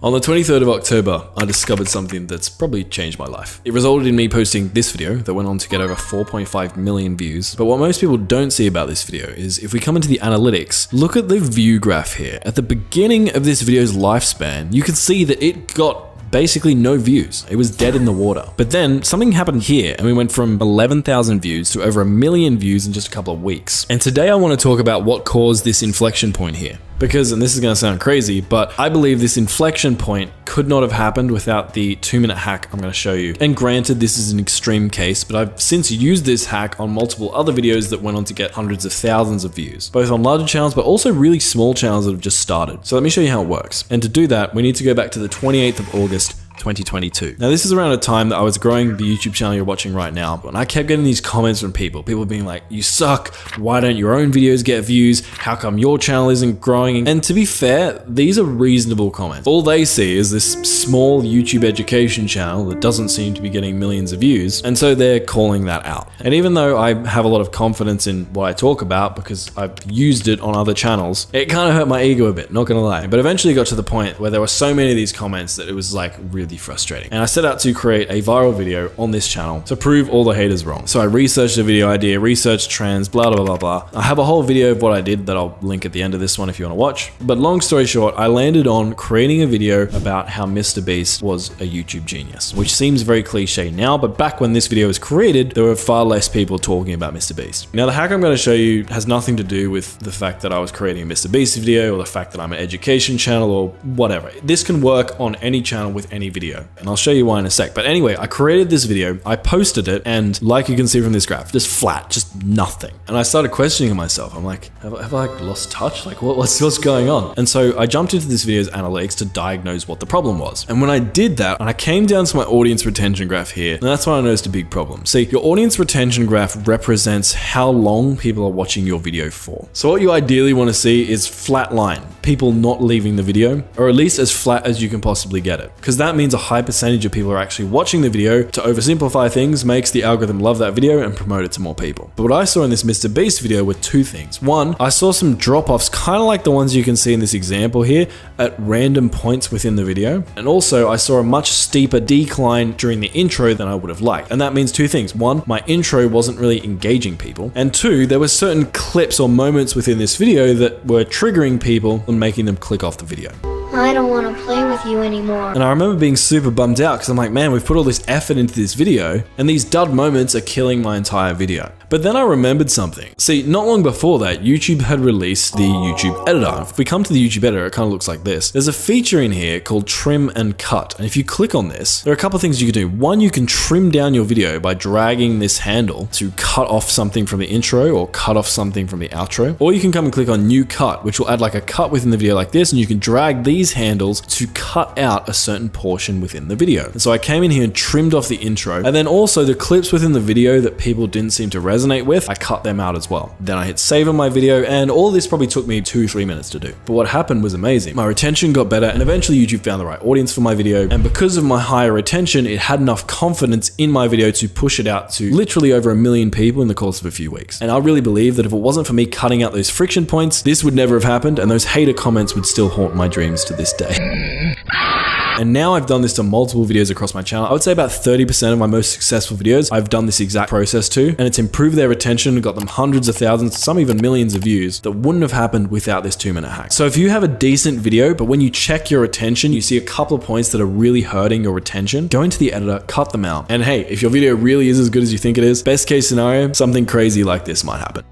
On the 23rd of October, I discovered something that's probably changed my life. It resulted in me posting this video that went on to get over 4.5 million views. But what most people don't see about this video is if we come into the analytics, look at the view graph here. At the beginning of this video's lifespan, you can see that it got basically no views. It was dead in the water. But then something happened here and we went from 11,000 views to over 1 million views in just a couple of weeks. And today I want to talk about what caused this inflection point here. Because, and this is going to sound crazy, but I believe this inflection point could not have happened without the 2-minute hack I'm going to show you. And granted, this is an extreme case, but I've since used this hack on multiple other videos that went on to get hundreds of thousands of views, both on larger channels, but also really small channels that have just started. So let me show you how it works. And to do that, we need to go back to the 28th of August, 2022. Now this is around a time that I was growing the YouTube channel you're watching right now, and I kept getting these comments from people being like, you suck, why don't your own videos get views, how come your channel isn't growing? And to be fair, these are reasonable comments. All they see is this small YouTube education channel that doesn't seem to be getting millions of views, and so they're calling that out. And even though I have a lot of confidence in what I talk about because I've used it on other channels, it kind of hurt my ego a bit, not gonna lie. But eventually got to the point where there were so many of these comments that it was like really frustrating. And I set out to create a viral video on this channel to prove all the haters wrong. So I researched the video idea, researched trends, blah, blah, blah, blah. I have a whole video of what I did that I'll link at the end of this one if you want to watch. But long story short, I landed on creating a video about how Mr. Beast was a YouTube genius, which seems very cliche now, but back when this video was created, there were far less people talking about Mr. Beast. Now the hack I'm going to show you has nothing to do with the fact that I was creating a Mr. Beast video or the fact that I'm an education channel or whatever. This can work on any channel with any video, and I'll show you why in a sec. But anyway, I created this video, I posted it, and like you can see from this graph, just flat, just nothing. And I started questioning myself. I'm like, have I lost touch? Like what's going on? And so I jumped into this video's analytics to diagnose what the problem was. And when I did that, and I came down to my audience retention graph here, and that's when I noticed a big problem. See, your audience retention graph represents how long people are watching your video for. So what you ideally want to see is flat line, people not leaving the video, or at least as flat as you can possibly get it. Because that means a high percentage of people are actually watching the video. To oversimplify things, makes the algorithm love that video and promote it to more people. But what I saw in this Mr. Beast video were two things. One, I saw some drop-offs, kind of like the ones you can see in this example here, at random points within the video. And also I saw a much steeper decline during the intro than I would have liked. And that means two things. One, my intro wasn't really engaging people. And two, there were certain clips or moments within this video that were triggering people and making them click off the video. I don't want to play with you anymore. And I remember being super bummed out because I'm like, man, we've put all this effort into this video and these dud moments are killing my entire video. But then I remembered something. See, not long before that, YouTube had released the YouTube editor. If we come to the YouTube editor, it kind of looks like this. There's a feature in here called trim and cut. And if you click on this, there are a couple of things you can do. One, you can trim down your video by dragging this handle to cut off something from the intro or cut off something from the outro. Or you can come and click on new cut, which will add like a cut within the video like this. And you can drag these handles to cut out a certain portion within the video. And so I came in here and trimmed off the intro. And then also the clips within the video that people didn't seem to resonate with, I cut them out as well. Then I hit save on my video, and all this probably took me 2-3 minutes to do. But what happened was amazing. My retention got better, and eventually YouTube found the right audience for my video. And because of my higher retention, it had enough confidence in my video to push it out to literally over 1 million people in the course of a few weeks. And I really believe that if it wasn't for me cutting out those friction points, this would never have happened, and those hater comments would still haunt my dreams to this day. And now I've done this to multiple videos across my channel. I would say about 30% of my most successful videos, I've done this exact process to, and it's improved their retention, got them hundreds of thousands, some even millions of views that wouldn't have happened without this 2-minute hack. So if you have a decent video, but when you check your retention, you see a couple of points that are really hurting your retention, go into the editor, cut them out. And hey, if your video really is as good as you think it is, best case scenario, something crazy like this might happen.